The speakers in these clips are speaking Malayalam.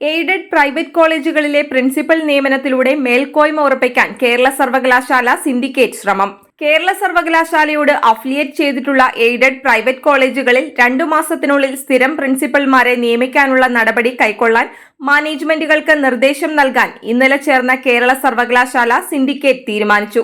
എയ്ഡഡ് പ്രൈവറ്റ് കോളേജുകളിലെ പ്രിൻസിപ്പൽ നിയമനത്തിലൂടെ മേൽക്കോയ്മ ഉറപ്പിക്കാൻ കേരള സർവകലാശാല സിൻഡിക്കേറ്റ് ശ്രമം. കേരള സർവകലാശാലയോട് അഫിലിയേറ്റ് ചെയ്തിട്ടുള്ള എയ്ഡഡ് പ്രൈവറ്റ് കോളേജുകളിൽ 2 മാസത്തിനുള്ളിൽ സ്ഥിരം പ്രിൻസിപ്പൽമാരെ നിയമിക്കാനുള്ള നടപടി കൈക്കൊള്ളാൻ മാനേജ്മെന്റുകൾക്ക് നിർദ്ദേശം നൽകാൻ ഇന്നലെ ചേർന്ന കേരള സർവകലാശാല സിൻഡിക്കേറ്റ് തീരുമാനിച്ചു.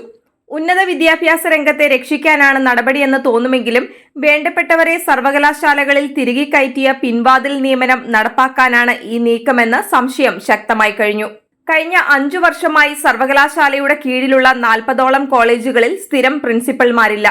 ഉന്നത വിദ്യാഭ്യാസ രംഗത്തെ രക്ഷിക്കാനാണ് നടപടിയെന്ന് തോന്നുമെങ്കിലും വേണ്ടപ്പെട്ടവരെ സർവകലാശാലകളിൽ തിരികെ കയറ്റിയ പിൻവാതിൽ നിയമനം നടപ്പാക്കാനാണ് ഈ നീക്കമെന്ന് സംശയം ശക്തമായി കഴിഞ്ഞു. കഴിഞ്ഞ 5 വർഷമായി സർവകലാശാലയുടെ കീഴിലുള്ള 40ഓളം കോളേജുകളിൽ സ്ഥിരം പ്രിൻസിപ്പൽമാരില്ല.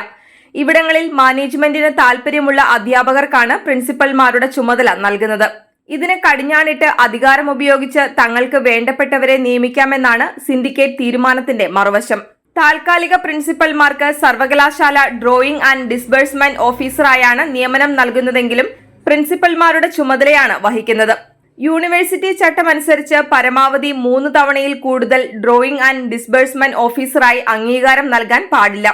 ഇവിടങ്ങളിൽ മാനേജ്മെന്റിന് താൽപര്യമുള്ള അധ്യാപകർക്കാണ് പ്രിൻസിപ്പൽമാരുടെ ചുമതല നൽകുന്നത്. ഇതിന് കടിഞ്ഞാണിട്ട് അധികാരമുപയോഗിച്ച് തങ്ങൾക്ക് വേണ്ടപ്പെട്ടവരെ നിയമിക്കാമെന്നാണ് സിൻഡിക്കേറ്റ് തീരുമാനത്തിന്റെ മറുവശം. താൽക്കാലിക പ്രിൻസിപ്പൽമാർക്ക് സർവകലാശാല ഡ്രോയിംഗ് ആൻഡ് ഡിസ്ബേഴ്സ്മെന്റ് ഓഫീസറായാണ് നിയമനം നൽകുന്നതെങ്കിലും പ്രിൻസിപ്പൽമാരുടെ ചുമതലയാണ് വഹിക്കുന്നത്. യൂണിവേഴ്സിറ്റി ചട്ടമനുസരിച്ച് പരമാവധി 3 തവണയിൽ കൂടുതൽ ഡ്രോയിംഗ് ആൻഡ് ഡിസ്ബേഴ്സ്മെന്റ് ഓഫീസറായി അംഗീകാരം നൽകാൻ പാടില്ല.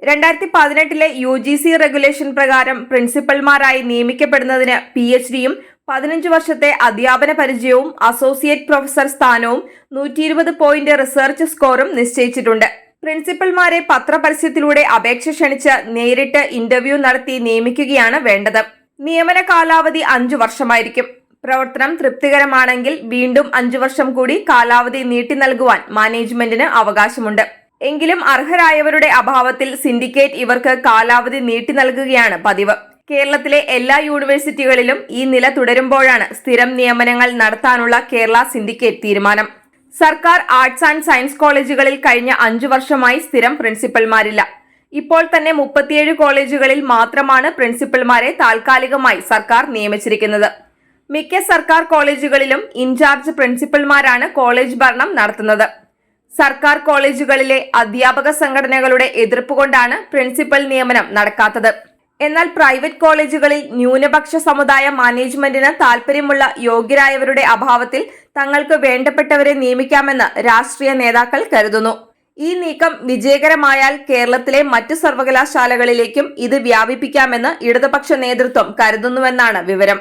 2018 UGC റെഗുലേഷൻ പ്രകാരം പ്രിൻസിപ്പൽമാരായി നിയമിക്കപ്പെടുന്നതിന് PhDയും 15 വർഷത്തെ അധ്യാപന പരിചയവും അസോസിയേറ്റ് പ്രൊഫസർ സ്ഥാനവും 120 പോയിന്റ് റിസർച്ച് സ്കോറും നിശ്ചയിച്ചിട്ടുണ്ട്. പ്രിൻസിപ്പൽമാരെ പത്രപരസ്യത്തിലൂടെ അപേക്ഷ ക്ഷണിച്ച് നേരിട്ട് ഇന്റർവ്യൂ നടത്തി നിയമിക്കുകയാണ് വേണ്ടത്. നിയമന കാലാവധി 5 വർഷമായിരിക്കും. പ്രവർത്തനം തൃപ്തികരമാണെങ്കിൽ വീണ്ടും 5 വർഷം കൂടി കാലാവധി നീട്ടി നൽകുവാൻ മാനേജ്മെന്റിന് അവകാശമുണ്ട്. എങ്കിലും അർഹരായവരുടെ അഭാവത്തിൽ സിൻഡിക്കേറ്റ് ഇവർക്ക് കാലാവധി നീട്ടി നൽകുകയാണ് പതിവ്. കേരളത്തിലെ എല്ലാ യൂണിവേഴ്സിറ്റികളിലും ഈ നില തുടരുമ്പോഴാണ് സ്ഥിരം നിയമനങ്ങൾ നടത്താനുള്ള കേരള സിൻഡിക്കേറ്റ് തീരുമാനം. സർക്കാർ ആർട്സ് ആൻഡ് സയൻസ് കോളേജുകളിൽ കഴിഞ്ഞ 5 വർഷമായി സ്ഥിരം പ്രിൻസിപ്പൽമാരില്ല. ഇപ്പോൾ തന്നെ 37 കോളേജുകളിൽ മാത്രമാണ് പ്രിൻസിപ്പൽമാരെ താൽക്കാലികമായി സർക്കാർ നിയമിച്ചിരിക്കുന്നത്. മിക്ക സർക്കാർ കോളേജുകളിലും ഇൻചാർജ് പ്രിൻസിപ്പൽമാരാണ് കോളേജ് ഭരണം നടത്തുന്നത്. സർക്കാർ കോളേജുകളിലെ അധ്യാപക സംഘടനകളുടെ എതിർപ്പുകൊണ്ടാണ് പ്രിൻസിപ്പൽ നിയമനം നടക്കാത്തത്. എന്നാൽ പ്രൈവറ്റ് കോളേജുകളിൽ ന്യൂനപക്ഷ സമുദായ മാനേജ്മെന്റിന് താൽപര്യമുള്ള യോഗ്യരായവരുടെ അഭാവത്തിൽ തങ്ങൾക്ക് വേണ്ടപ്പെട്ടവരെ നിയമിക്കാമെന്ന് രാഷ്ട്രീയ നേതാക്കൾ കരുതുന്നു. ഈ നീക്കം വിജയകരമായാൽ കേരളത്തിലെ മറ്റു സർവകലാശാലകളിലേക്കും ഇത് വ്യാപിപ്പിക്കാമെന്ന് ഇടതുപക്ഷ നേതൃത്വം കരുതുന്നുവെന്നാണ് വിവരം.